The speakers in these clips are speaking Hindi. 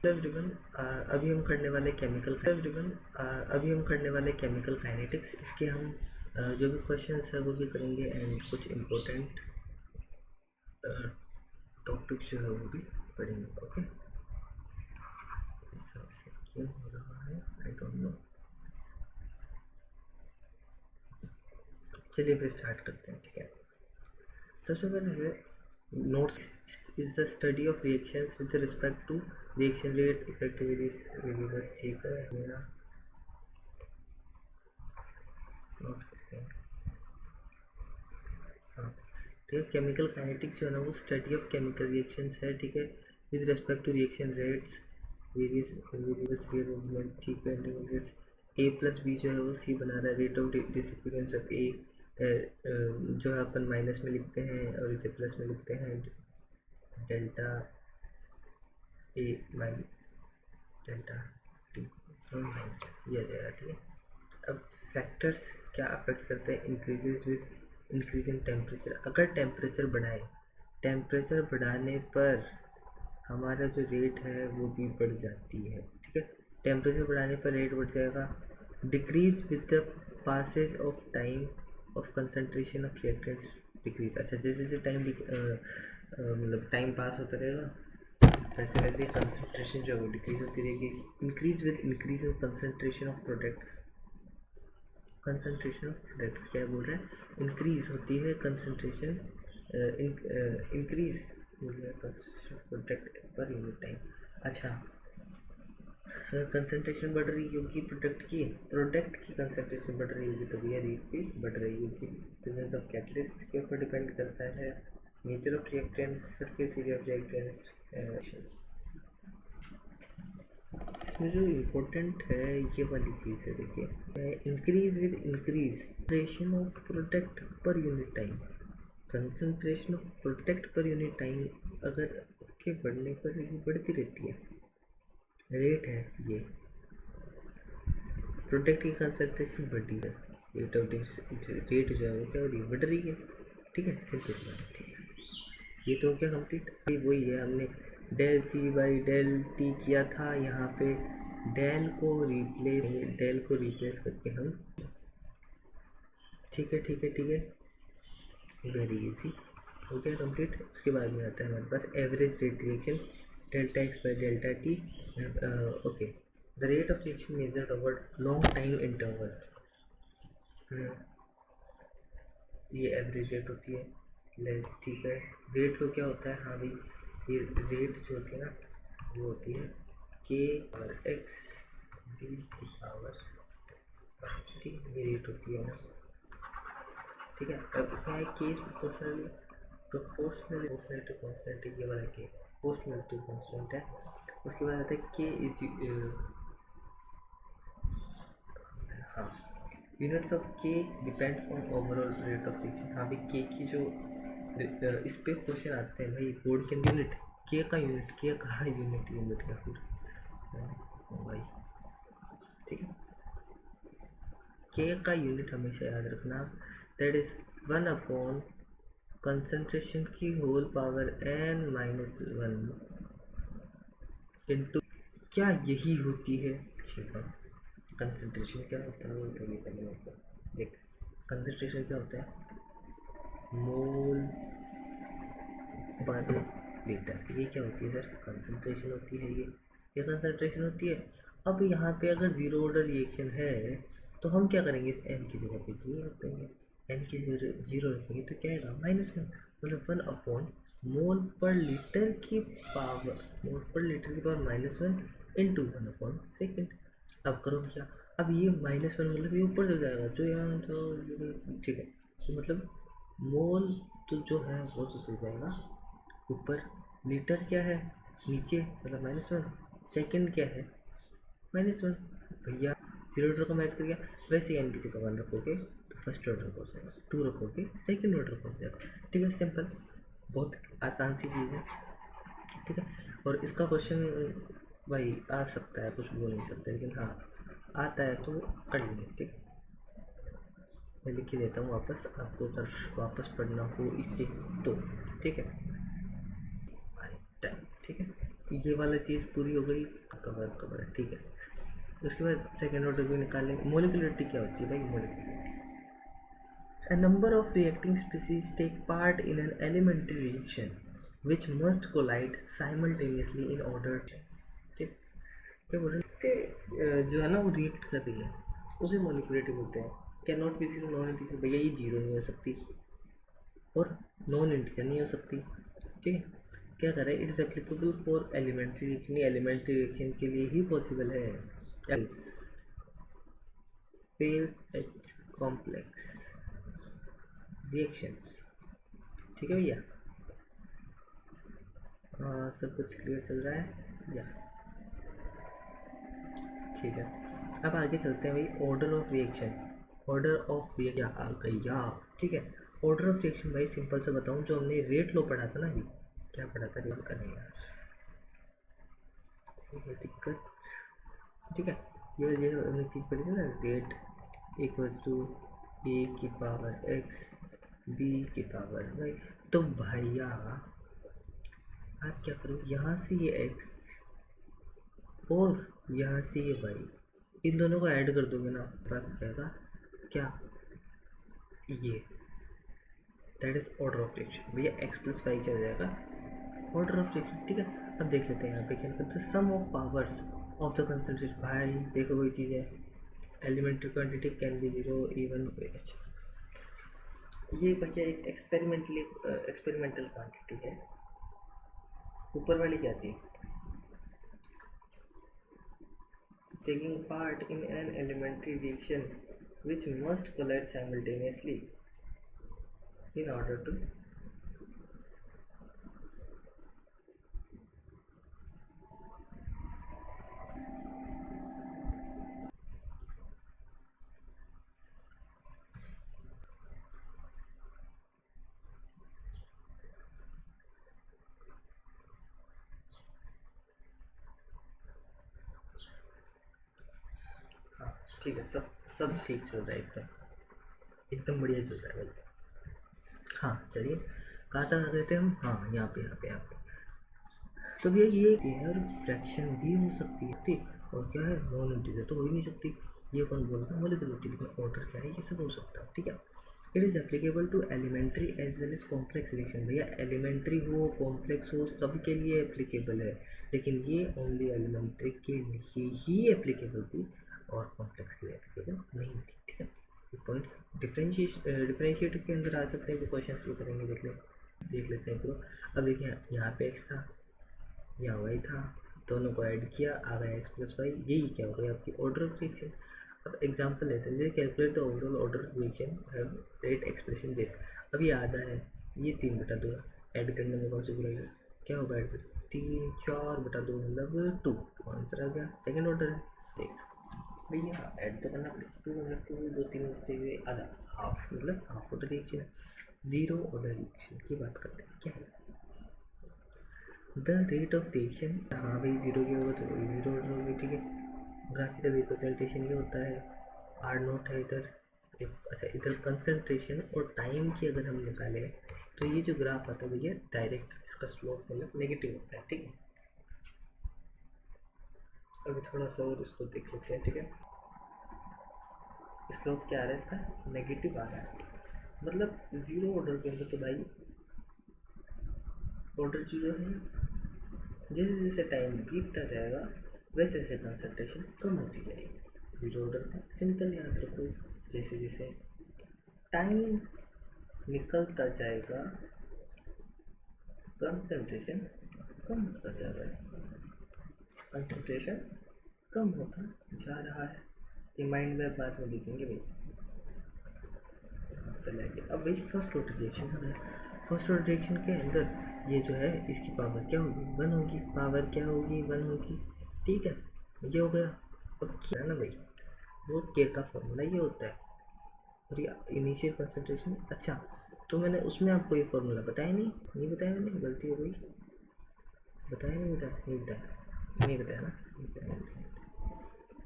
एवरीवन, अभी हम करने वाले केमिकल काइनेटिक्स। इसके हम जो भी क्वेश्चंस है वो भी करेंगे एंड कुछ इम्पोर्टेंट टॉपिक्स जो है वो भी पढ़ेंगे। ओके, ऐसा क्यों हो रहा है आई डोंट नो। चलिए फिर स्टार्ट करते हैं। ठीक है, सबसे पहले है notes is the study of reactions with respect to reaction rate, effective variables. ठीक है, मेरा नोट करते हैं। हाँ ठीक है, केमिकल काइनेटिक्स जो है ना वो स्टडी ऑफ केमिकल रिएक्शंस है। ठीक है, with respect to reaction rates, various variables, real movement. ठीक है, इंटरमीडिएट्स ए प्लस बी जो है वो सी बना रहा है। रेट ऑफ डिसअपीयरेंस ऑफ ए जो है अपन माइनस में लिखते हैं और इसे प्लस में लिखते हैं। Delta A minus delta T minus ये आ जाएगा। ठीक है, अब फैक्टर्स क्या अफेक्ट करते हैं? Increases with increase in temperature. अगर टेम्परेचर बढ़ाने पर हमारा जो रेट है वो भी बढ़ जाती है। ठीक है, टेम्परेचर बढ़ाने पर रेट बढ़ जाएगा। Decrease with the passage of time of concentration of reactants decrease. अच्छा, जैसे जैसे टाइम मतलब टाइम पास होता रहेगा वैसे वैसे कंसंट्रेशन जो है वो डिक्रीज होती रहेगी। Increase with increase in concentration of products. Concentration of products क्या बोल रहा है? इंक्रीज होती है concentration, increase concentration of product per unit time. अच्छा, कंसंट्रेशन बढ़ रही होगी प्रोडक्ट की कंसंट्रेशन बढ़ रही होगी तो भैया रेट भी बढ़ रही होगी। प्रेजेंस ऑफ कैटलिस्ट के ऊपर डिपेंड करता है। Nature of reactants, surface area of reactants. इसमें जो इम्पोर्टेंट है ये वाली चीज़ है, देखिए, increase with increase concentration of product per unit time. Concentration of product per unit time अगर के बढ़ने पर ये बढ़ती रहती है। रेट है ये, प्रोडक्ट की कंसंट्रेशन बढ़ी है, रेट ऑफ रेट जो है वो क्या हो रही है? बढ़ रही है। ठीक है, सिंपल सी बात। ठीक है, ये तो क्या कंप्लीट वही है, हमने del C by del T किया था। यहाँ पे डेल को रिप्लेस करके हम, ठीक है ठीक है ठीक है, वेरी इजी हो गया कंप्लीट। उसके बाद में आता है हमारे पास average rate reaction, delta x by delta t. Okay, the rate of reaction measured over long time interval. ये एवरेज रेट होती है। ठीक है, रेट को क्या होता है? हाँ भाई, ये रेट जो होती है ना वो होती है के पावर एक्स डी पावर। ठीक है, ये रेट होती है ना। ठीक है, अब इसमें है के प्रोपोर्शनली टू कांस्टेंट। ये वाला के प्रोपोर्शनल टू कांस्टेंट है। उसके बाद आता है के इज, हाँ, यूनिट्स ऑफ के depends on overall rate of reaction. हाँ भाई, के की जो इस पे क्वेश्चन आते हैं भाई बोर्ड के यूनिट, के का यूनिट, यूनिट का फिर भाई। ठीक है, के का यूनिट हमेशा याद रखना, दैट इज 1 कंसंट्रेशन की होल पावर n-1 इंटू, क्या यही होती है? ठीक है, कंसंट्रेशन क्या होता है वो तो ये पहले देख। कंसंट्रेशन क्या होता है? मोल पर लीटर। ये क्या होती है सर? कंसंट्रेशन होती है ये कंसंट्रेशन होती है। अब यहाँ पे अगर जीरो ऑर्डर रिएक्शन है तो हम क्या करेंगे? इस एन की जगह पे जीरो रख देंगे। एन की जगह जीरो रखेंगे तो क्या आएगा? -1, मतलब 1 मोल पर लीटर की पावर -1 इंटू 1/सेकेंड। अब करो क्या? अब ये -1 मतलब ये ऊपर चल जाएगा जो यहाँ तो, ठीक है, तो मतलब मोल तो जो है वो तो चल जाएगा ऊपर, लीटर क्या है नीचे, मतलब -1, सेकंड क्या है -1। भैया जीरो ऑर्डर का मैच कर गया। वैसे ही एन की जगह 1 रखोगे तो फर्स्ट ऑर्डर का हो जाएगा, 2 रखोगे सेकंड ऑर्डर का हो जाएगा। ठीक है, सिंपल, बहुत आसान सी चीज़ है। ठीक है, और इसका क्वेश्चन भाई आ सकता है, कुछ बोल नहीं सकते, लेकिन हाँ आता है तो कर लेंगे। ठीक, मैं लिख ही देता हूँ वापस, आपको अगर वापस पढ़ना हो इससे तो। ठीक है, ठीक है, ये वाला चीज़ पूरी हो गई, कवर है, ठीक है। उसके बाद सेकेंड ऑर्डर भी निकालेंगे। मोलिकुलरिटी क्या होती है भाई? Molecularity, a number of reacting species take part in an elementary reaction which must collide simultaneously in order, ठीक। क्या बोल रहे हैं? जो है ना वो रिएक्ट कर रही है, उसे मोलिकुलरिटी बोलते हैं। Can not be zero, non integer, भैया ये जीरो नहीं हो सकती और नॉन इंटीजर नहीं हो सकती, ठीक है। क्या कर रहा है? It's applicable for elementary reaction, elementary reaction के लिए ही पॉसिबल है। फेल्स एच कॉम्प्लेक्स रिएक्शंस, ठीक है भैया। सब कुछ क्लियर चल रहा है या? ठीक है, अब आगे चलते हैं भाई। Order of reaction, order of reaction आ गया, ठीक है। ऑर्डर ऑफ रिएक्शन भाई सिंपल से बताऊं, जो हमने रेट लो पढ़ा था ना अभी, क्या पढ़ा था? रेट का नहीं यार, ये दिक्कत, ठीक है। ये हमने चीज़ पढ़ी थी ना, रेट इक्वल्स टू ए की पावर एक्स बी की पावर वाई। तो भैया आप क्या करो, यहाँ से ये एक्स और यहाँ से ये वाई, इन दोनों को ऐड कर दोगे ना, पास आएगा क्या? ये that is order of reaction भैया। एक्स प्लस वाई क्या हो जाएगा? ऑर्डर ऑफ रिएक्शन, ठीक है। अब देख लेते हैं यहाँ पे क्या करते हैं, sum of powers of the concentration. भाई देखो कोई चीज़ है, elementary quantity can be zero even. अच्छा, ये भैया एक एक्सपेरिमेंटल क्वांटिटी है। ऊपर वाली क्या थी? taking part in an elementary reaction which must collide simultaneously in order to, हाँ ठीक है, सब सब ठीक चल रहा है, एकदम एकदम बढ़िया चल रहा है भाई। हाँ चलिए, कहाँ तक आ गए थे हम? हाँ यहाँ पे यहाँ पे यहाँ पे। तो भैया ये एयर फ्रैक्शन भी हो सकती है, ठीक। और क्या है? नॉन इंटीजर तो हो ही नहीं सकती। ये कौन बोल रहा है? मोलिकुलरिटी, लेकिन ऑर्डर क्या है? ये सब हो सकता है, ठीक है। It is applicable to elementary as well as complex reaction. भैया एलिमेंट्री हो कॉम्प्लेक्स हो सब के लिए एप्लीकेबल है, लेकिन ये ओनली एलिमेंट्री के लिए ही एप्लीकेबल थी और कॉम्प्लेक्स के लिए एप्लीकेबल नहीं थी, ठीक है। पॉइंट्स डिफ्रेंशिएट के अंदर आ सकते हैं, क्वेश्चन भी करेंगे, देख लेते हैं ब्रो। अब देखिए यहाँ पे एक्स था, यहाँ वाई था, दोनों को ऐड किया, आ गया एक्स प्लस वाई। यही क्या हो गया? आपकी ऑर्डर ऑफ रिएक्शन। अब एग्जांपल लेते हैं, जैसे calculate the overall order of reaction have rate expression this. अब ये आधा है, ये 3/2 ऐड करने में कौन सी बुराई है? क्या होगा ऐड कर? 3 4/2 मतलब 2, आंसर आ गया। सेकेंड ऑर्डर है, देख भैया ऐड तो करना पड़ेगा। 2 मतलब 2, 2 3 आधा, हाफ मतलब हाफ ऑर्डर रिएक्शन है। जीरो ऑर्डर रिएक्शन की बात करते हैं, क्या है? द रेट ऑफ रिएक्शन, हाँ भाई जीरो की होगा तो जीरो ऑर्डर होगी, ठीक है। ग्राफिकल रिप्रेजेंटेशन ये होता है, आर नोट है इधर। अच्छा, इधर कंसंट्रेशन और टाइम की अगर हम निकालें तो ये जो ग्राफ आता है भैया डायरेक्ट, इसका स्लोप मतलब नेगेटिव होता है, ठीक है। अभी थोड़ा सा और इसको देख लेते हैं, ठीक है। स्लोप क्या आ रहा है इसका? नेगेटिव आ रहा है, मतलब जीरो ऑर्डर के अंदर तो भाई ऑर्डर जीरो है। जैसे जैसे टाइम बीतता जाएगा वैसे वैसे कंसंट्रेशन कम होती जाएगी। जीरो ऑर्डर का सिंपल याद रखो, जैसे जैसे टाइम निकलता जाएगा कंसंट्रेशन कम होता जा रहा है, कंसंट्रेशन कम होता जा रहा है। ये माइंड में बाद में लिखेंगे भाई, पहले अब भाई फर्स्ट ऑर्डर रिएक्शन है। फर्स्ट ऑर्डर रिएक्शन के अंदर ये जो है इसकी पावर क्या होगी? 1 होगी। पावर क्या होगी? 1 होगी, ठीक है। ये हो गया। अब क्या है ना भाई, वो के का फॉर्मूला ये होता है, और ये इनिशियल कंसंट्रेशन। अच्छा, तो मैंने उसमें आपको ये फॉर्मूला बताया नहीं बताया मैंने, गलती हो गई। बताया नहीं बताया ना, नहीं बताया।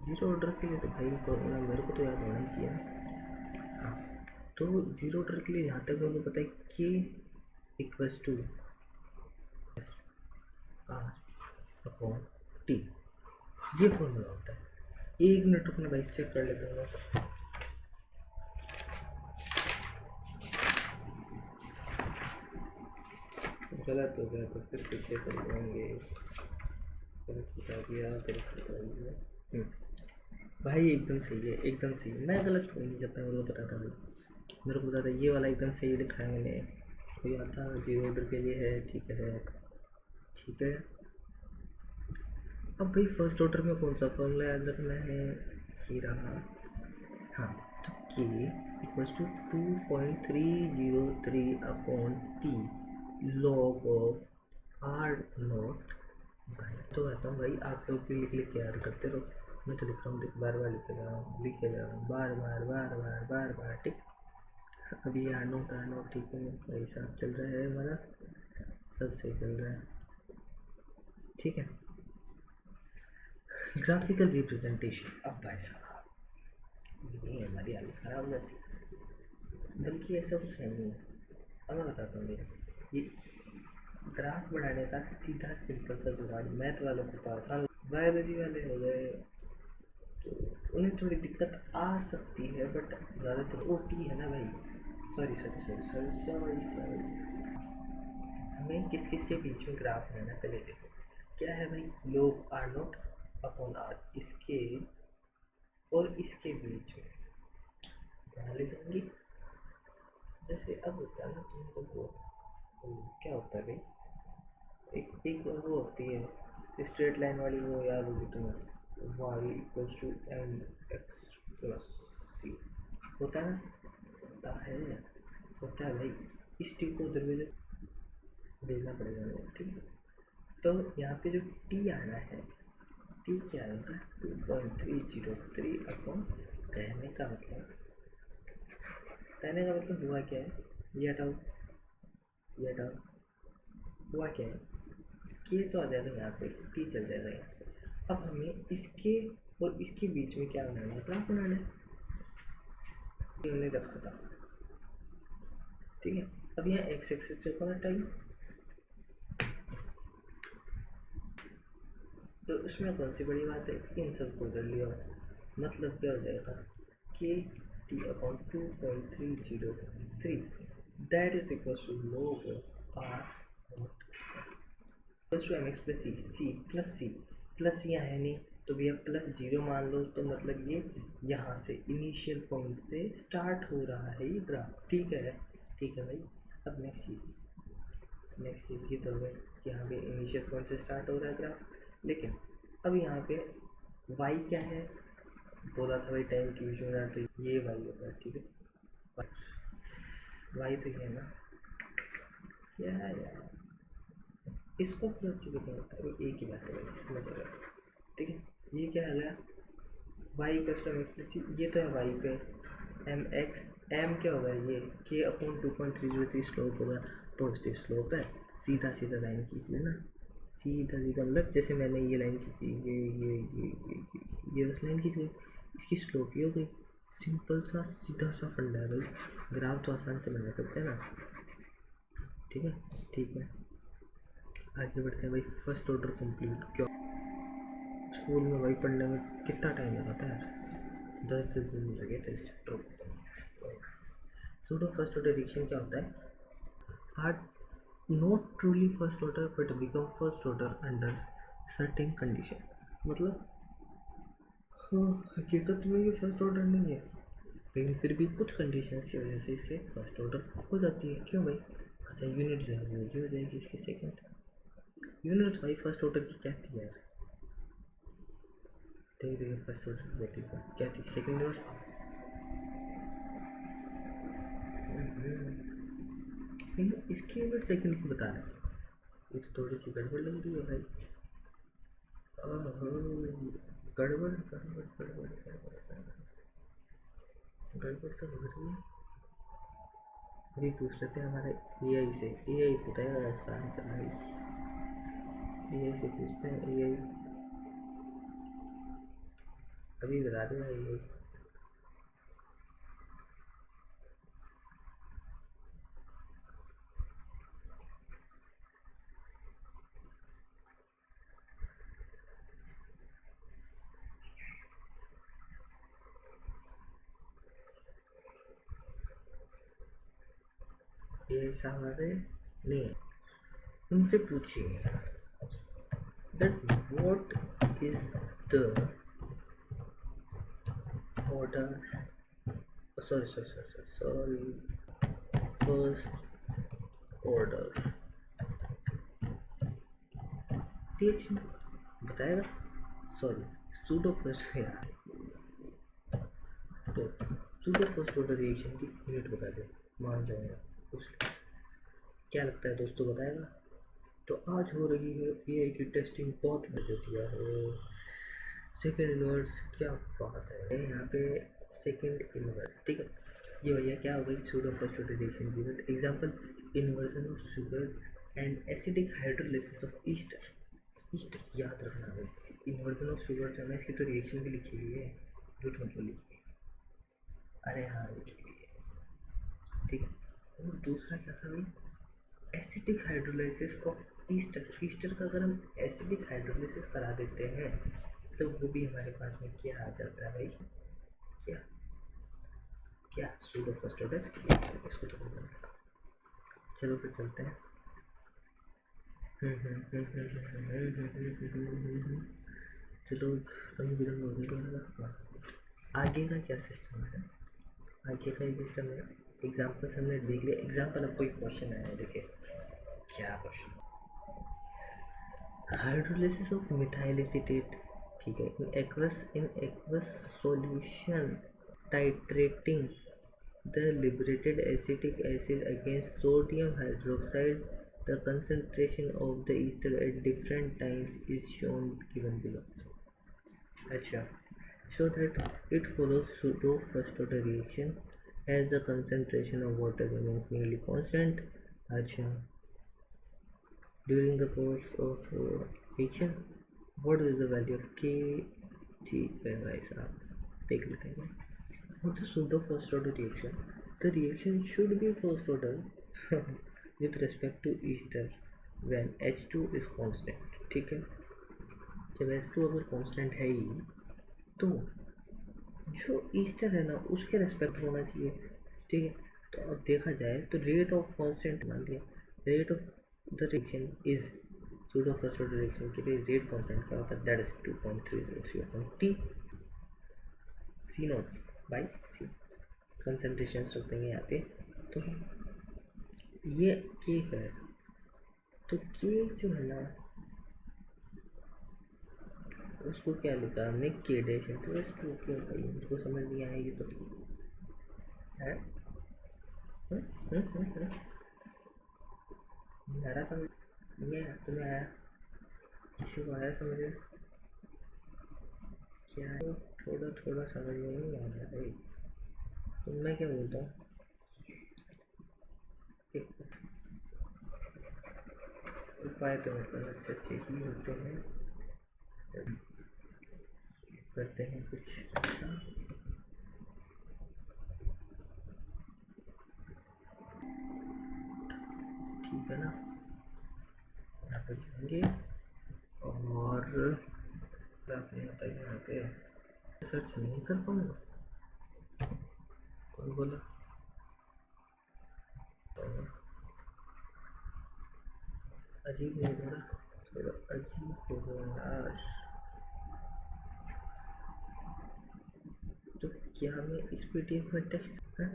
जीरो ऑर्डर के लिए तो भाई फॉर्मूला मेरे को तो याद होना ही चाहिए ना। हाँ, तो जीरो ऑर्डर के लिए जहाँ तक मुझे पता है कि equals to R, upon T, ये फॉर्मूला होता है। 1 मिनट रुकना भाई, चेक कर लेता हूँ मैं। गलत हो गया तो फिर पीछे कर लेंगे, गलत बता दिया, गलत बता दिया। भाई एकदम सही है, एकदम सही है, मैं गलत नहीं करता, मेरे को पता था भाई, मेरे को पता था ये वाला एकदम सही लिखा है मैंने। कोई आता जीरो ऑर्डर के लिए है, ठीक है ठीक है। अब भाई फर्स्ट ऑर्डर में कौन सा फॉर्मूला याद रखना है, ये रहा। हाँ, तो K equals to 2.303 upon T log of R not. भाई तो कहता हूँ भाई, आप लोग भी लिख लिख के याद करते रहो, मैं तो लिख रहा हूँ, बार बार लिखे जा रहा हूँ, लिखे जा रहा हूँ, बार बार बार बार बार बार, ठीक। अभी आर नोट ठीक है भाई साहब, चल रहा है हमारा, सब सही चल रहा है, ठीक है। ग्राफिकल रिप्रेजेंटेशन, अब भाई साहब ये हमारी हालत ख़राब हो जाती है, बल्कि ऐसा कुछ नहीं है। अब मैं बताता हूँ मेरे, ये ग्राफ बनाने का सीधा सिंपल सा जुगाड़, मैथ वालों को तो आसान, बायोलॉजी वाले हो गए तो उन्हें थोड़ी दिक्कत आ सकती है, बट ज़्यादातर ओटी है ना भाई, sorry sorry sorry sorry sorry sorry, हमें किस किस के बीच में ग्राफ बनाना, पहले देखो क्या है भाई, लोग आर नोट अपॉन आर, इसके और इसके बीच में बना ले जाएंगे। जैसे अब होता है ना तुम लोग वो क्या होता है भाई, एक एक वो होती है स्ट्रेट लाइन वाली, वो याद होगी तुम्हें, y equals to M x plus c, होता है ना, होता है, होता है भाई, इस टी को उधर भेजना पड़ेगा हमें, ठीक है। तो यहाँ पे जो टी आना है, टी क्या आएगा 2.303 अपॉन, कहने का मतलब हुआ क्या है, ये हटाओ ये हटाओ, हुआ क्या है, के तो आ जाएगा यहाँ पे, टी चल जाएगा यहाँ पे। अब हमें इसके और इसके बीच में क्या बनाना है, ग्राफ बनाना है, ये हमने रखा था, ठीक है। अब यहाँ एक्स एक्सिस पे कौन हटाइए, तो इसमें कौन सी बड़ी बात है, इन सबको उधर लिया, मतलब क्या हो जाएगा, K T upon 2.303, that is equal to log R equal to M x plus C, C plus यहाँ है नहीं, तो भैया प्लस जीरो मान लो, तो मतलब ये यहाँ से इनिशियल पॉइंट से स्टार्ट हो रहा है ये ग्राफ, ठीक है, ठीक है भाई। अब नेक्स्ट चीज़ ये तो है कि यहाँ पे इनिशियल पॉइंट से स्टार्ट हो रहा है ग्राफ, लेकिन अब यहाँ पे y क्या है, बोला था भाई टाइम की इशू ना, तो ये y होगा, ठीक है, y तो ये है ना, क्या है यार, इसको प्लस से देखेंगे, एक ही बात है भाई, समझ आ रहा है, ठीक है। ये क्या है y का एम एक्स प्लस सी, ये तो है y पे एम एक्स, एम क्या होगा, ये के अपॉन 2.303 स्लोप होगा, पॉजिटिव स्लोप है, सीधा सीधा लाइन खींच लेना, सीधा सीधा, मतलब जैसे मैंने ये लाइन खींची, ये बस लाइन खींच गई, इसकी स्लोप ये हो गई, सिंपल सा सीधा सा फंडा है भाई, ग्राफ तो आसान से बना सकते हैं ना, ठीक है, ठीक है। आगे बढ़ते हैं भाई, फर्स्ट ऑर्डर कंप्लीट, क्यों स्कूल में भाई पढ़ने में कितना टाइम लगा था यार, 10 दिन लगे थे इस चैप्टर को। सूडो फर्स्ट ऑर्डर रिएक्शन क्या होता है, are not truly first order but become first order under certain condition, मतलब हाँ हकीकत में ये फर्स्ट ऑर्डर नहीं है, लेकिन फिर भी कुछ कंडीशंस की वजह से इसे फर्स्ट ऑर्डर हो जाती है, क्यों भाई, अच्छा यूनिट जो है वो ये हो जाएगी इसकी सेकंड, यूनिट भाई फर्स्ट ऑर्डर की क्या थी यार, देखिए फर्स्ट ऑर्डर की क्या थी, सेकंड इनवर्स, लेकिन इसकी यूनिट सेकंड की बता रहे हैं, ये तो थोड़ी सी गड़बड़ लग रही है भाई, ओहो, गड़बड़ गड़बड़ गड़बड़ गड़बड़ गड़बड़ तो हो रही है, अभी पूछ लेते हैं हमारे एआई से, एआई बताएगा इसका आंसर भाई, एआई से पूछते हैं, एआई अभी बता देगा एआई। ये ऐसा हमारे नहीं है। उनसे पूछिए that what is the order, sorry first order reaction बताएगा। सॉरी सूडो फर्स्ट है, तो सूडो फर्स्ट ऑर्डर रिएक्शन की यूनिट बता दे, मान जाएगा कुछ। क्या लगता है दोस्तों, बताएगा? तो आज हो रही है एआई की टेस्टिंग, बहुत मजा दिया है। सेकेंड इनवर्स, क्या बात है यहाँ पे, सेकेंड इनवर्स, ठीक है। ये भैया क्या हो गई, सूडो फर्स्ट ऑर्डर रिएक्शन की unit. Example, inversion of sugar and acidic hydrolysis of Easter. Easter याद रखना है, इन्वर्जन ऑफ शुगर जो है इसकी तो रिएक्शन भी लिखी हुई है, झूठ मत लिखी है, अरे हाँ लिखी हुई है, ठीक है। और दूसरा क्या था भाई, acidic hydrolysis of Easter. Easter का अगर हम एसिडिक हाइड्रोलाइसिस करा देते हैं तो वो भी हमारे पास में क्या आ जाता है भाई, क्या क्या सूडो फर्स्ट ऑर्डर, इसको तो बोलना था। चलो फिर चलते हैं। चलो रंग बिरंग हो गया। आगे का क्या सिस्टम है, आगे का ये सिस्टम है, एग्जाम्पल्स हमने देख लिया। एग्जाम्पल अब कोई क्वेश्चन आया है, देखिए क्या question, hydrolysis of methyl acetate, ठीक है, in aqueous solution titrating the liberated acetic acid against sodium hydroxide, the concentration of the ester at different times is shown given below. अच्छा, show that it follows pseudo first order reaction as the concentration of water remains nearly constant. अच्छा, during the course of reaction what is the value of K? ठीक है भाई साहब, देख लेते हैं। For the pseudo first order reaction, the reaction should be first order with respect to ester when H2 is constant, ठीक है। जब H2 अगर constant है ही तो जो ईस्टर है ना उसके रेस्पेक्ट होना चाहिए, ठीक है। तो अब देखा जाए तो रेट ऑफ कांस्टेंट मान लिया, rate of the reaction is pseudo first order reaction के लिए रेट कांस्टेंट क्या होता है, that is 2.303 upon T C not by C, concentration रख देंगे यहाँ पे। तो ये के है, तो के जो है ना उसको क्या लिखा हमने, के डैश इंटू एस टू, क्यों भाई मुझको समझ नहीं आएगी तो है मेरा समझ नहीं आया, तुम्हें आया, किसी को आया समझ में, क्या है थोड़ा थोड़ा समझ में नहीं आ रहा भाई, तो मैं क्या बोलता हूँ, उपाय तो मतलब अच्छे अच्छे ही होते हैं, करते हैं कुछ अच्छा। ठीक है ना, यहाँ पे जाएंगे और आपने बताइए यहाँ पे सर्च नहीं कर पाऊँगा, कौन बोला, अजीब नहीं बोला, थोड़ा अजीब हो गया यार। तो क्या मैं इस पीडीएफ में टेक्स्ट है,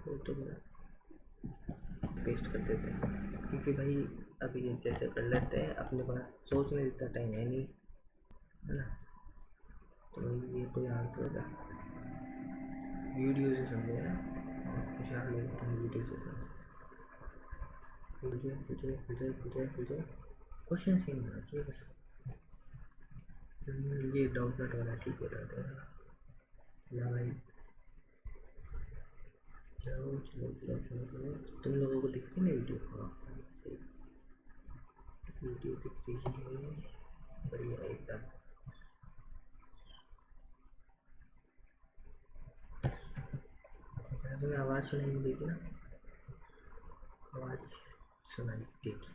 वो तो मैं पेस्ट कर देते हैं, क्योंकि भाई अभी ये जैसे कर लेते हैं, अपने पास सोचने जितना टाइम है नहीं, है ना। तो ये कोई आंसर होगा वीडियो से समझे ना, खुशहाल लगता है वीडियो से समझते, वीडियो क्वेश्चन सेम होना चाहिए बस। ये डाउट नट वाला ठीक हो जाता है ना भाई। चलो चलो चलो चलो चलो, तुम लोगों को दिखती है ना वीडियो, हाँ सही, वीडियो दिख रही है बढ़िया एकदम। तुम्हें आवाज़ सुनाई नहीं देगी ना, आवाज़ सुनाई देगी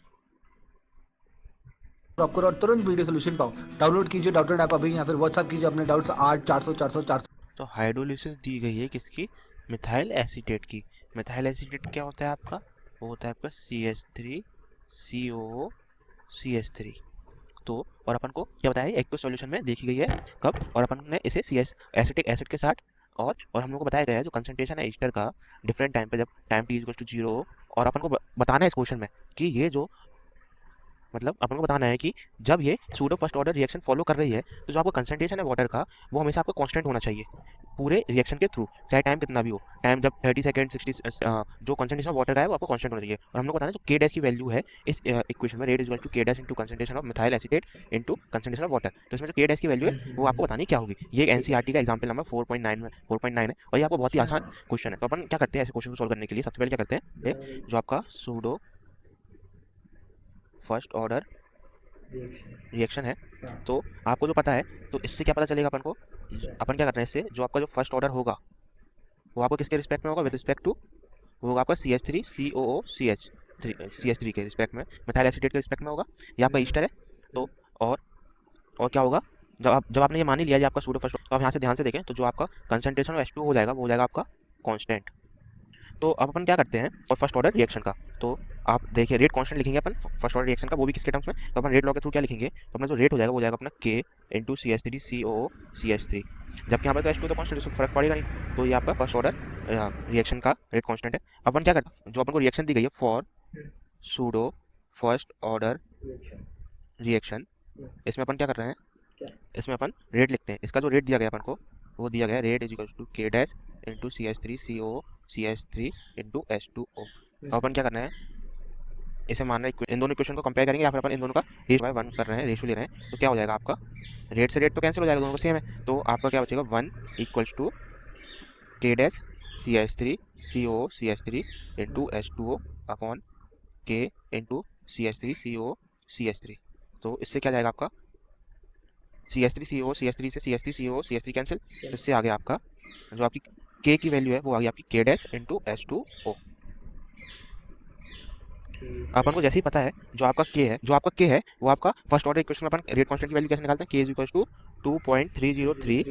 तो आपको और तुरंत वीडियो सोल्यूशन पाओ, डाउनलोड कीजिए डाउटनेट ऐप अभी, या फिर व्हाट्सएप कीजिए अपने डाउट्स 8400 400 400 400। तो हाइड्रोलिसिस दी गई है किसकी, मिथाइल एसीटेट की। मिथाइल एसीटेट क्या होता है आपका? वो होता है आपका CH3COO CH3। तो और अपन को क्या बताया, एक सॉल्यूशन में देखी गई है कब, और अपन ने इसे CS एसिटिक एसिड के साथ और हम लोग को बताया गया है जो कंसंट्रेशन है ईस्टर का डिफरेंट टाइम पे, जब टाइम t इक्वल टू 0, और अपन को बताना है इस क्वेश्चन में कि ये जो मतलब अपन को बताना है कि जब ये pseudo first order reaction follow कर रही है तो जो आपका कंसंट्रेशन है वाटर का वो हमेशा आपको कांस्टेंट होना चाहिए पूरे रिएक्शन के थ्रू, चाहे टाइम कितना भी हो। टाइम जब 30 सेकंड 60 जो कंसंट्रेशन वाटर का है वो आपको कांस्टेंट होना चाहिए। और हम लोग बताना है जो के डैश की वैल्यू है इस इक्वेशन में, रेट इज इक्वल टू के dash into concentration of methyl acetate into concentration of water. तो इसमें जो के डैश की वैल्यू है वो आपको बतानी क्या होगी। ये एनसीईआरटी का एग्जांपल नंबर 4.9 है और ये आपको बहुत ही आसान क्वेश्चन है। तो अपन क्या करते हैं ऐसे क्वेश्चन को सॉल्व करने के लिए, सबसे पहले क्या करते हैं, जो आपका सूडो फर्स्ट ऑर्डर रिएक्शन है तो आपको जो पता है, तो इससे क्या पता चलेगा अपन को, अपन क्या करते हैं इससे, जो आपका जो फर्स्ट ऑर्डर होगा वो आपको किसके रिस्पेक्ट में होगा, विद रिस्पेक्ट टू, वो होगा आपका CH3COO CH3 के रिस्पेक्ट में, मिथाइल एसीटेट के रिस्पेक्ट में होगा। ये आपका ईस्टर है। तो और क्या होगा, जब आपने ये मान ही लिया आपका सूडो फर्स्ट, तो आप यहाँ से ध्यान से देखें तो जो आपका कंसंट्रेशन ऑफ H2 हो जाएगा वो हो जाएगा आपका कांस्टेंट। तो अब अपन क्या करते हैं और फर्स्ट ऑर्डर रिएक्शन का, तो आप देखिए रेट कांस्टेंट लिखेंगे अपन फर्स्ट ऑर्डर रिएक्शन का, वो भी किसके टर्म्स में, तो अपन रेट लॉ के थ्रू क्या लिखेंगे, तो अपना जो रेट हो जाएगा वो हो जाएगा अपना K इंटू CH3COO CH3, जबकि यहाँ पर तो H2 तो कांस्टेंट, उसमें फर्क पड़ेगा नहीं। तो ये आपका फर्स्ट ऑर्डर रिएक्शन का रेट कांस्टेंट है। अपन क्या करते हैं, जो अपन को रिएक्शन दी गई है for pseudo first order reaction, इसमें अपन क्या कर रहे हैं, इसमें अपन रेट लिखते हैं। इसका जो रेट दिया गया अपन को वो दिया गया रेट इज इक्वल टू के dash into CH3COO CH3 into H2O। अब अपन क्या करना है, इसे मानना है, इन दोनों इक्वेशन को कंपेयर करेंगे या फिर अपन इन दोनों का रेशियो बाय 1 कर रहे हैं, रेशियो ले रहे हैं, तो क्या हो जाएगा आपका, रेट से रेट तो कैंसिल हो जाएगा, दोनों का सेम है। तो आपका क्या बचेगा 1 इक्वल्स टू के dash CH3COO CH3 into H2O upon के इंटू CH3COO CH3। तो इससे क्या जाएगा आपका CH3COO CH3 से CH3COO CH3 कैंसिल, तो इससे आ गया आपका जो आपकी K की वैल्यू है वो आ गई आपकी K डैश इंटू H2O। अपन को जैसे ही पता है जो आपका K है वो आपका फर्स्ट ऑर्डर इक्वेशन में अपन रेट कांस्टेंट की वैल्यू कैसे निकालते हैं, K is equal to 2.303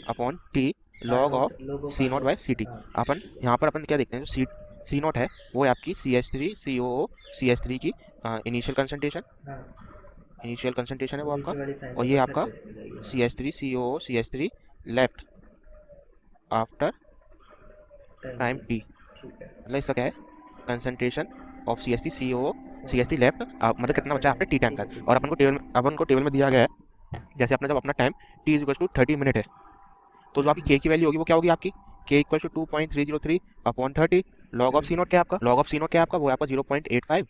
upon T log of C0 by CT। अपन यहाँ पर अपन क्या देखते हैं, जो C0 है वो है आपकी CH3COO CH3 की इनिशियल कंसंट्रेशन है वो आपका, और ये आपका CH3COO CH3 left after time T, मतलब इसका क्या है concentration of CH3COO CH3 left, मतलब कितना बचा आफ्टर T टाइम का। और अपन को टेबल में दिया गया है, जैसे अपना जब अपना time T is equal to 30 minute है, तो जो आपकी K की वैल्यू होगी वो क्या होगी आपकी, K equal to 2.303 upon 30 log of C0 क्या है आपका, लॉग ऑफ C0 क्या है आपका, वो है आपका 0.85,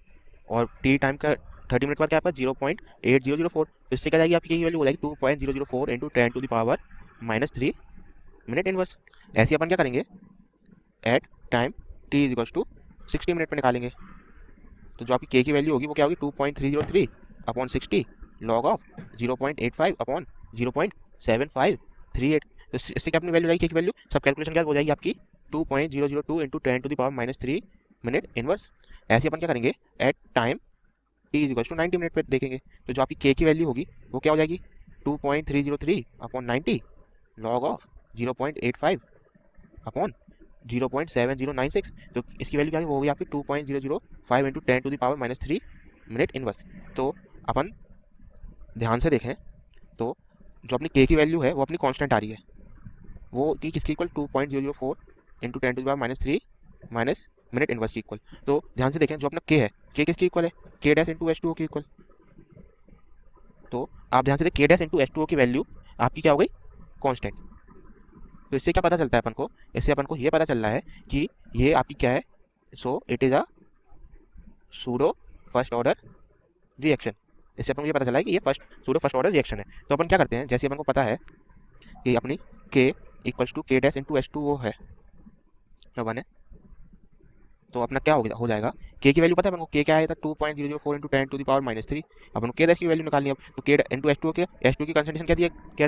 और T टाइम का 30 मिनट बाद क्या आपका 0.8004। तो इससे क्या जाएगी आपकी की वैल्यू हो जाएगी 2.004 into 10 to the power -3 minute inverse. ऐसे अपन क्या करेंगे at time T is equal to 60 minute में निकालेंगे, तो जो आपकी K की वैल्यू होगी वो क्या होगी 2.303 अपॉन 60 लॉग ऑफ 0.85 अपॉन 0.7538। तो इससे क्या अपनी वैल्यू जाएगी K की वैल्यू, सब कैलकुलेशन क्या हो जाएगी आपकी 2.002 into 10 to the power -3 minute inverse. ऐसे अपन क्या करेंगे at time T is equal to 90 minute पे देखेंगे, तो जो आपकी K की वैल्यू होगी वो क्या हो जाएगी 2.303 अपॉन 90 लॉग ऑफ 0.85 अपॉन 0.7096। तो इसकी वैल्यू क्या होगी आपकी 2.005 into 10 to the power -3 minute inverse. तो अपन ध्यान से देखें तो जो अपनी K की वैल्यू है वो अपनी कांस्टेंट आ रही है, वो की किसकी equal 2.004 into 10 to the power -3 minus minute inverse की इक्वल। तो ध्यान से देखें जो अपना K है, K किसकी इक्वल है, K डैश इंटू H2O की इक्वल। तो आप ध्यान से देखें K डैश इंटू H2O की वैल्यू आपकी क्या हो गई कांस्टेंट। तो इससे क्या पता चलता है अपन को, इससे अपन को ये पता चल रहा है कि ये आपकी क्या है, so it is a pseudo first order reaction. इससे अपन को ये पता चला है कि ये सूडो फर्स्ट ऑर्डर रिएक्शन है। तो अपन क्या करते हैं, जैसे अपन को पता है कि अपनी K equals to K dash into H2O है, क्या बने, तो अपना क्या हो जाएगा K की वैल्यू पता है अपन को, K क्या आया था 2.004 इंटू 10 टू द पावर -3। अपन को K डैश की वैल्यू निकालनी है अब, तो K इंटू H2O के H2 की कंसंट्रेशन क्या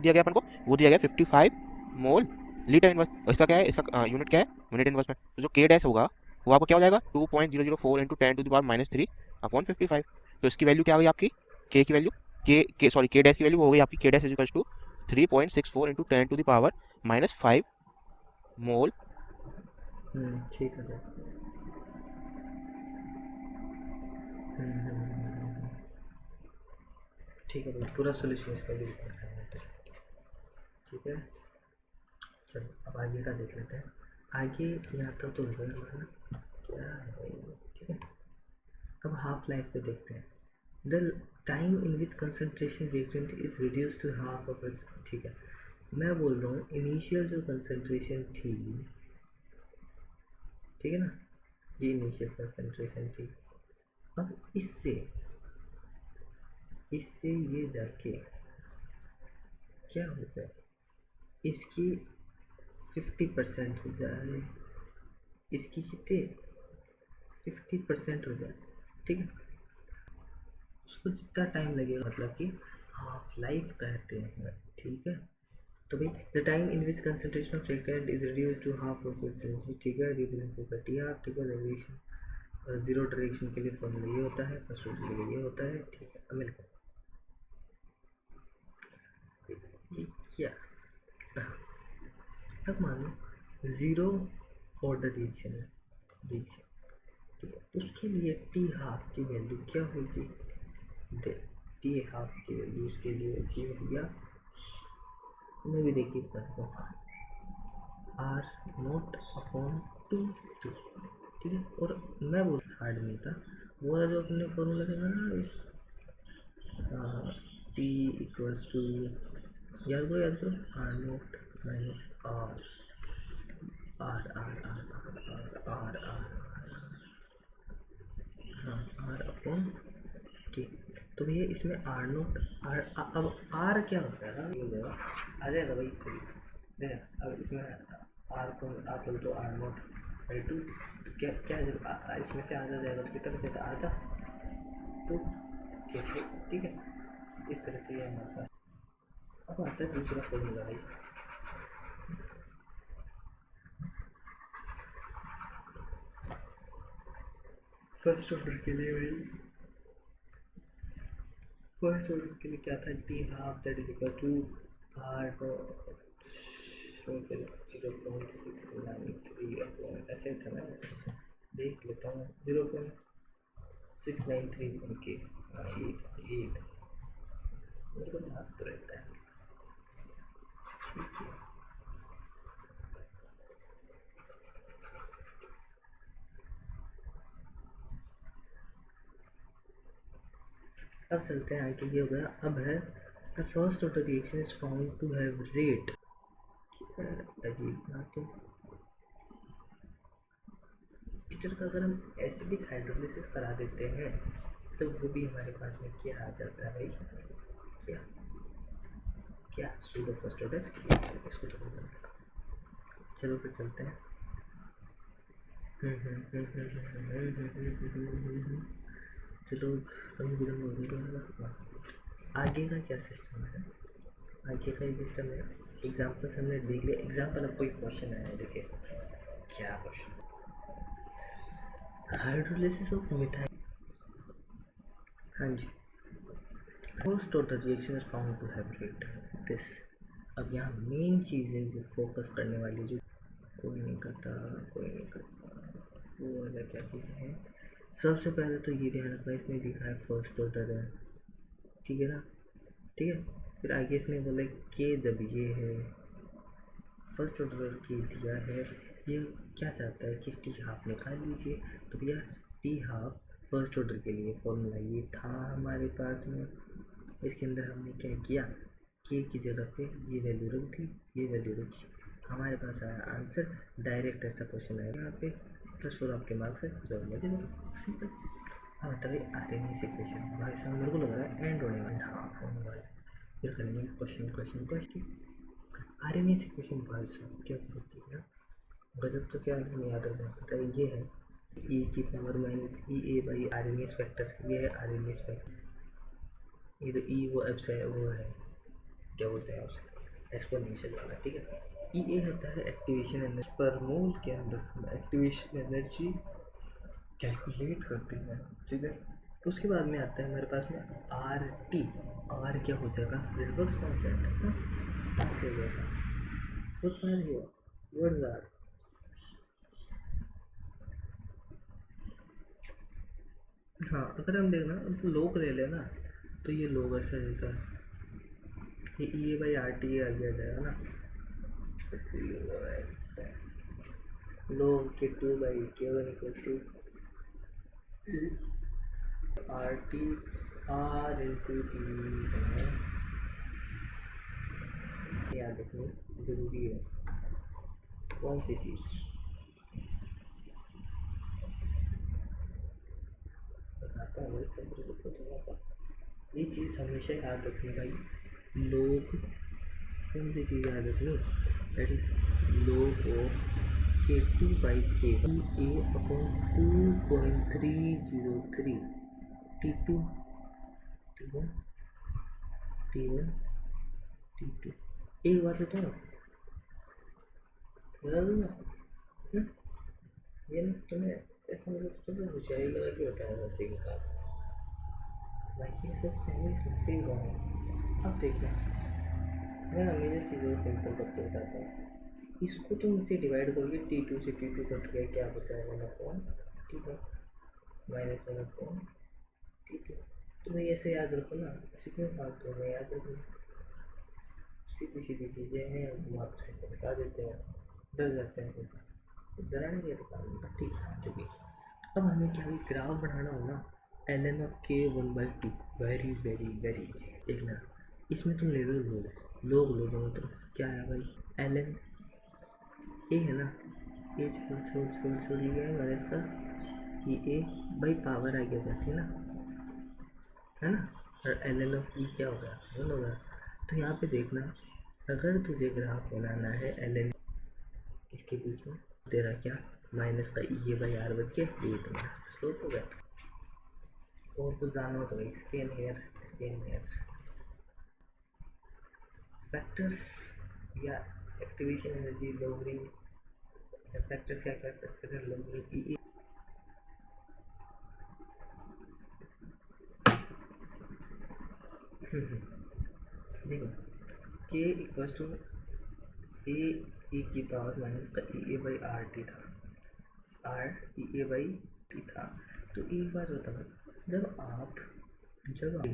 दिया गया अपन को, वो दिया गया 55 मोल लीटर इनवर्स। इसका क्या है, इसका यूनिट क्या है मिनट इनवर्स में। तो जो K डैश होगा वो आपको क्या हो जाएगा 2.004 into 10 to the power -3 upon 55। तो इसकी वैल्यू क्या होगी आपकी K की वैल्यू, K डैश की वैल्यू हो गई आपकी K dash is equal to 3.64 into 10 to the power -5 mole ठीक है सर। ठीक है भाई, पूरा सोल्यूशन इसका भी दिखाना है। ठीक है, चलो अब आगे का देख लेते हैं। आगे यहाँ तक तो हो गया हमारा, क्या है भाई। ठीक है, अब हाफ लाइफ पे देखते हैं। The time in which concentration reactant is reduce to half of its. ठीक है, मैं बोल रहा हूँ इनिशियल जो कंसनट्रेशन थी, ठीक है ना, ये इनिशियल कंसनट्रेशन थी। अब इससे ये जाके क्या हो जाए, इसकी 50% हो जाए, इसकी कितने 50% हो जाए। ठीक है, उसको जितना टाइम लगेगा मतलब कि हाफ लाइफ कहते हैं। ठीक है, तो भाई the time in which concentration of reactant is reduce to half of its. ठीक है, रिप्रेजेंट करती है आप। ठीक है, डेरिवेशन और जीरो डायरेक्शन के लिए फॉर्मूला ये होता है, फर्स्ट ऑर्डर के लिए ये होता है। ठीक है, अब मिलकर ये क्या, अब मानो जीरो ऑर्डर रिएक्शन है, रिएक्शन। ठीक है, उसके लिए टी हाफ की वैल्यू क्या होगी, टी हाफ की वैल्यू उसके लिए होगी भैया, मैं भी देखिए करता हूँ, आर नोट अपॉन 2 टी। ठीक है, और मैं वो हार्ड नहीं था, वो वाला जो अपने फॉर्मूला था ना, टी इक्वल्स टू, याद करो, R naught minus R, R R R R R R R, हाँ, आर अपॉन टी। तो भैया इसमें आर नोट आर, अब आर क्या होता है, ये हो जाएगा, आ जाएगा भाई इस तरीके देखा। अब इसमें आर को आप बोल तो आर नोट बाई 2, तो क्या क्या जब इसमें से आधा जाएगा तो कितना बचेगा, आधा 2। ठीक है, इस तरह से ये हमारे पास। अब आता है दूसरा फॉर्मूला भाई, फर्स्ट ऑर्डर के लिए भाई, फर्स्ट ऑर्डर के लिए क्या था, T half that is equal to R 0.693 upon, ऐसे था ना, देख लेता हूँ, 0.693 के, ये था, मेरे को याद तो रहता है। ठीक है, अब चलते हैं आगे, ये हो गया। अब है the first order reaction is found to have rate, अजीब बात है। ईस्टर का अगर हम एसिडिक हाइड्रोलिसिस करा देते हैं तो वो भी हमारे पास में क्या आ जाता है भाई, क्या क्या सूडो फर्स्ट ऑर्डर, इसको तो नहीं बनता। चलो फिर चलते हैं। चलो रंग बिरंग हो गया। आगे का क्या सिस्टम है, आगे का सिस्टम है, एग्जाम्पल्स हमने देख लिया। एग्जाम्पल अब कोई क्वेश्चन आया, देखिए क्या क्वेश्चन, हाइड्रोलिसिस ऑफ मिथाइल, हाँ जी, first order reaction is found to have rate this. अब यहाँ मेन चीज़ है जो फोकस करने वाली, जो कोई नहीं करता, वो वाला क्या चीज़ है। सबसे पहले तो ये ध्यान रखना, इसमें लिखा है फर्स्ट ऑर्डर है, ठीक है ना, ठीक है। फिर आगे इसने बोला कि जब ये है फर्स्ट ऑर्डर के दिया है, ये क्या चाहता है कि टी हाफ निकाल लीजिए। तो भैया टी हाफ फर्स्ट ऑर्डर के लिए फॉर्मूला ये था हमारे पास में, इसके अंदर हमने क्या किया, के की जगह पे ये वैल्यू रख दी, ये वैल्यू रखी, हमारे पास आया आंसर। डायरेक्ट ऐसा क्वेश्चन आएगा यहाँ पे, +4 आपके मार्क्स है, जो मुझे सिंपल। हाँ तभी आर एन एस इक्वेशन भाई साहब मेरे को लग रहा है एंड होने वाला, हाँ होने वाला है। फिर करेंगे question Arrhenius equation भाई साहब क्या होती है, गजब। तो क्या हमें याद रखना पड़ता है, ये है e की power minus E A by Arrhenius factor, ये है आर एन एस फैक्टर। ये तो ई वो एप्स है, वो है क्या बोलते हैं उसे, एक्सपोनेंशियल वाला, ठीक है। ई ए होता है एक्टिवेशन एनर्जी पर मोल के अंदर, हम एक्टिवेशन एनर्जी कैलकुलेट करते हैं, ठीक है। उसके बाद में आता है हमारे पास में आर टी, आर क्या हो जाएगा, रेडबर्ग्स कांस्टेंट, क्या हो जाएगा, बहुत सारे वर्ड्स आर, हाँ अगर हम देखना तो लोग ले लेना, तो ये लोग ऐसा रहता है, ये बाई आर टी आ गया जाएगा ना, log K two by K one equal to R T R into T है, याद रखनी जरूरी है। कौन सी चीज़ बताता हूँ सब को थोड़ा सा, ये चीज़ हमेशा याद रखनी भाई, लोग कौन सी चीज़ याद रखनी, that is log of k two by k a upon 2.303 T two T one T one T two. एक बात बताओ, बता दूंगा। हम्म? ये ना तुम्हें ऐसा मतलब तुमसे होशियारी लगा के बताया वैसे ही काम, बाकी सब चाइनीज में से ही। अब देखना, मैं हमेशा सीधे सिंपल करके बताता हूँ, इसको तुम इसे डिवाइड करोगे, टी टू से टी टू कट गया, क्या बचा वन अपॉन ठीक है minus one upon T two. तो भाई ऐसे याद रखो ना, सीखने फालतू में याद रखो, सीधी सीधी चीज़ें हैं, हम आपसे बता देते हैं, डर जाते हैं, तो डराने के काम नहीं, ठीक है जो भी। अब हमें क्या ग्राफ बनाना हो ना, एल एन ऑफ के 1/2, वेरी वेरी वेरी देखना, इसमें तुम ले लो लोग लो दोनों तरफ, क्या है भाई एल एन ए है ना, ए छोड़ लिया है मैंने इसका, ये ए भाई पावर आ गया जाती है ना, और एल एन ऑफ ई क्या होगा, वन होगा। तो यहाँ पे देखना, अगर तुझे ग्राफ बनाना है एल एन इसके बीच में, तेरा क्या माइनस का ई ए बाई आर बच गया, ये तुम्हारा स्लोप हो गया। और कुछ जानना हो तो भाई स्केल हेयर फैक्टर्स या एक्टिवेशन एनर्जी लोअरिंग, फैक्टर्स क्या क्या फैक्टर है, लोअरिंग ई देखो के इक्वल टू ए की पावर माइनस का ई ए बाई आर टी था, R E A by T था। तो एक बात बताओ, जब ई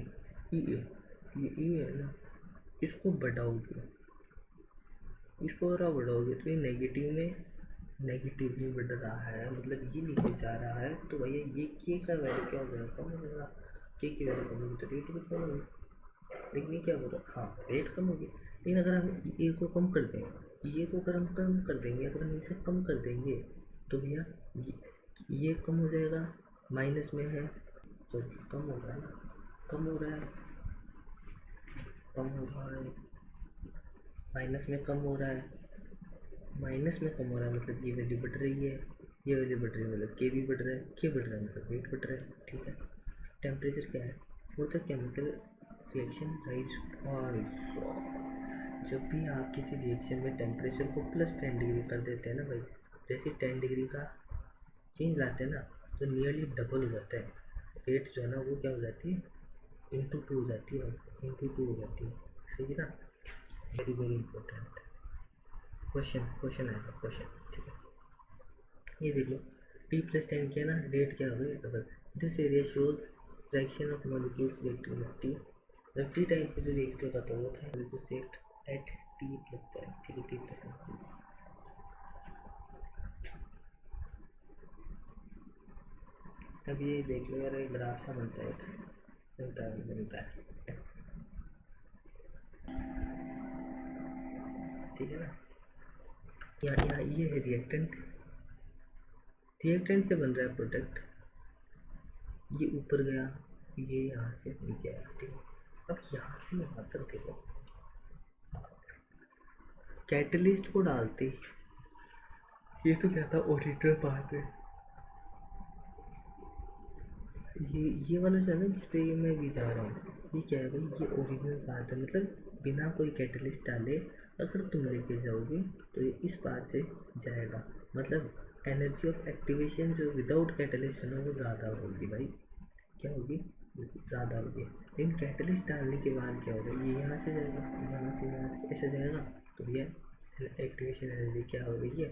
ए ये ई है ना, इसको बढ़ाओगे, इसको अगर बढ़ाओगे तो ये नेगेटिव में बढ़ रहा है, मतलब ये नीचे जा रहा है, तो भैया ये के का वैल्यू क्या हो जाएगा, कम हो जाएगा, के की वैल्यू कम होगी तो रेट भी कम होगी, लेकिन ये क्या बोल रहा है, हाँ रेट कम होगी। लेकिन अगर हम ए को कम कर दें, ये को अगर हम कम कर देंगे, अगर हम इसे कम कर देंगे तो भैया ये कम हो जाएगा, माइनस में है तो कम हो रहा है ना, कम हो रहा है, कम हो रहा है, माइनस में कम हो रहा है, माइनस में कम हो रहा है, मतलब ये वैल्यू बढ़ रही है, ये वैल्यू बढ़ रही है, मतलब के भी बढ़ रहा है, के बढ़ रहा है मतलब वेट बढ़ रहा है, ठीक है। टेम्परेचर क्या है, वो तो केमिकल रिएक्शन राइज, जब भी आप किसी रिएक्शन में टेम्परेचर को +10 डिग्री कर देते हैं ना भाई, जैसे 10 डिग्री का चेंज लाते हैं ना, तो नियरली डबल हो जाता है, रेट जो है ना वो क्या हो जाती है, ×2 हो जाती है, ×2 हो जाती है, सही है ना। वेरी वेरी इंपॉर्टेंट क्वेश्चन आएगा क्वेश्चन, ठीक है। ये देख लो, T+10 किया ना, रेट क्या हो गई double, this area shows fraction of molecules reactivity, जब टी टाइम पे जो रिएक्टर का तो वो था रिएक्ट एट T+10, ठीक है T+10। अब ये देख लो यार, एक ग्राफ सा बनता है, बनता है ठीक है ना। यहाँ ये है रिएक्टेंट से बन रहा है प्रोडक्ट, ये ऊपर गया, ये यहाँ से नीचे आया, ठीक है। अब यहाँ से यहाँ तक देखो, कैटलिस्ट को डालते, ये तो क्या था ओरिजिनल बात है, ये वाला जो है ना जिसपे मैं भी जा रहा हूँ, ये क्या है भाई, ये ओरिजिनल बात है, मतलब बिना कोई कैटलिस्ट डाले अगर तुम लेके जाओगे तो ये इस बात से जाएगा, मतलब एनर्जी ऑफ एक्टिवेशन जो विदाउट कैटलिस्ट है ना वो ज़्यादा होगी भाई, क्या होगी, ज़्यादा होगी। लेकिन कैटलिस्ट डालने के बाद क्या होगा, ये यहाँ से जाएगा, यहाँ से ऐसे जाएगा, तो भैया एक्टिवेशन एनर्जी क्या हो रही है,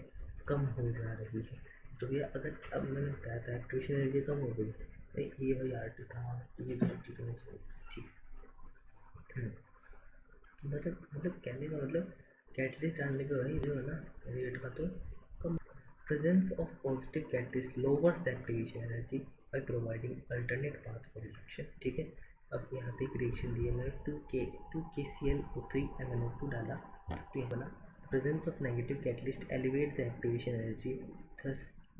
कम हो जा रही है। तो भैया अगर अब मैंने बताया था एक्टिवेशन एनर्जी कम हो गई, ये भाई R2 था, तो ये तो 52 में से ठीक। मतलब कहने का मतलब कैटलिस्ट डालने पे भाई जो है ना रेट का तो कम। Presence of positive catalyst lowers the activation energy by providing alternate path for reaction, ठीक है। अब यहाँ पे एक रिएक्शन दिया मैंने 2KClO3 MnO2 डाला, तो ये बना presence of negative catalyst elevate the activation energy,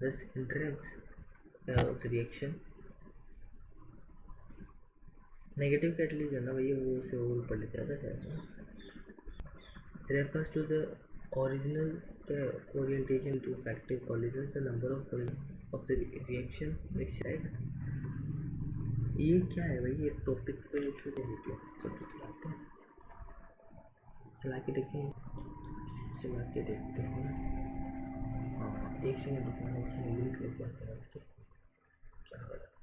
thus hindrance of the reaction। Negative catalyst है ना भैया वो से और ऊपर ले जाता है, refers to the original orientation to effective collisions, the number of the reaction mixture, right? ये क्या है भाई, ये टॉपिक पे छोटे वीडियो सब तो चलाते हैं, चला के देखें, चला के देखते हैं। हाँ एक सेकंड रुकना, उसमें लिंक लेके आते हैं उसके, क्या हो जाता है।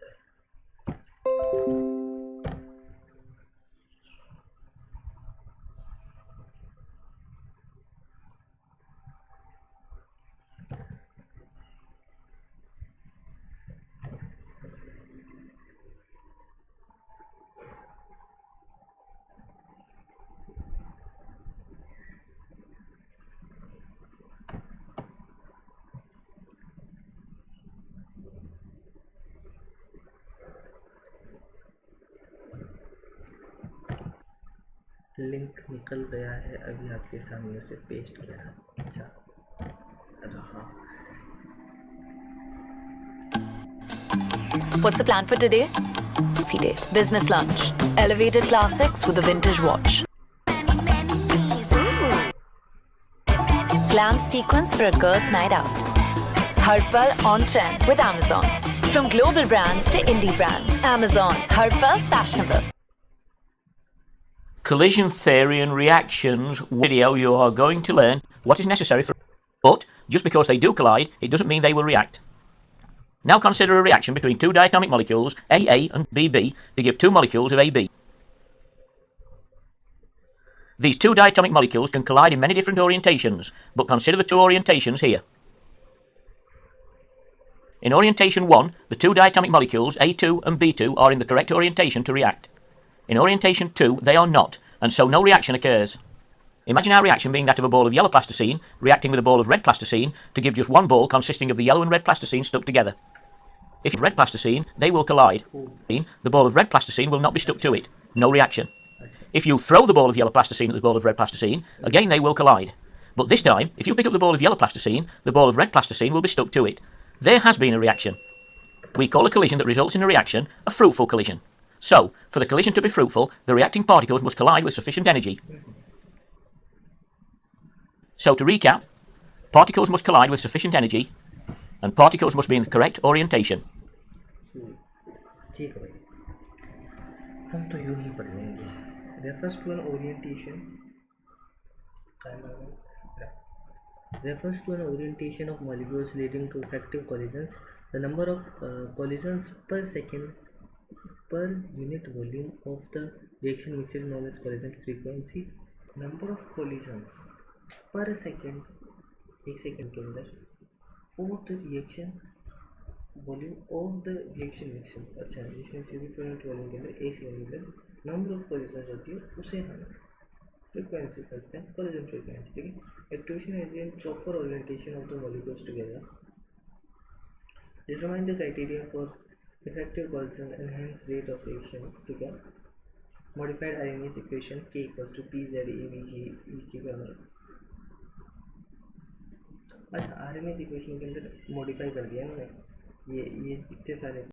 लिंक निकल गया है अभी आपके सामने से पेस्ट किया है, अच्छा रहा। What's the plan for today? Day. Business lunch. Elevated classics with a vintage watch. Glam sequence for a girl's night out. Har pal on trend with Amazon. From global brands to indie brands. Amazon. Har pal fashionable. Collision theory and reactions video, you are going to learn what is necessary for, but just because they do collide, it doesn't mean they will react. Now consider a reaction between two diatomic molecules, AA and BB, to give two molecules of AB. These two diatomic molecules can collide in many different orientations, but consider the two orientations here. In orientation 1, the two diatomic molecules A2 and B2 are in the correct orientation to react. In orientation 2, they are not, and so no reaction occurs. Imagine our reaction being that of a ball of yellow plasticine reacting with a ball of red plasticine to give just one ball consisting of the yellow and red plasticine stuck together. If it's red plasticine, they will collide. The ball of red plasticine will not be stuck to it. No reaction. If you throw the ball of yellow plasticine at the ball of red plasticine, again they will collide. But this time, if you pick up the ball of yellow plasticine, the ball of red plasticine will be stuck to it. There has been a reaction. We call a collision that results in a reaction a fruitful collision. So, for the collision to be fruitful, the reacting particles must collide with sufficient energy. So to recap, particles must collide with sufficient energy, and particles must be in the correct orientation. ठीक है भाई, हम तो यूँ ही पढ़ लेंगे। Refers to an orientation, refers to an orientation of molecules leading to effective collisions. The number of collisions per second per unit volume of the reaction mixture is known as collision frequency. Number of collisions per second, एक सेकंड के अंदर, of the reaction volume of the reaction mixture, अच्छा reaction mixture की यूनिट वॉल्यूम के अंदर एक सेकंड के अंदर नंबर ऑफ collisions होती है, उसे हम frequency करते हैं, collision frequency, ठीक है। Activation energy and proper orientation of the molecules together. Determine the criteria for effective collision and hence rate of reactions, ठीक है। Modified Arrhenius equation K equals to PZAVG के बराबर। अच्छा Arrhenius equation के अंदर modify कर दिया मैंने, ये इतने सारे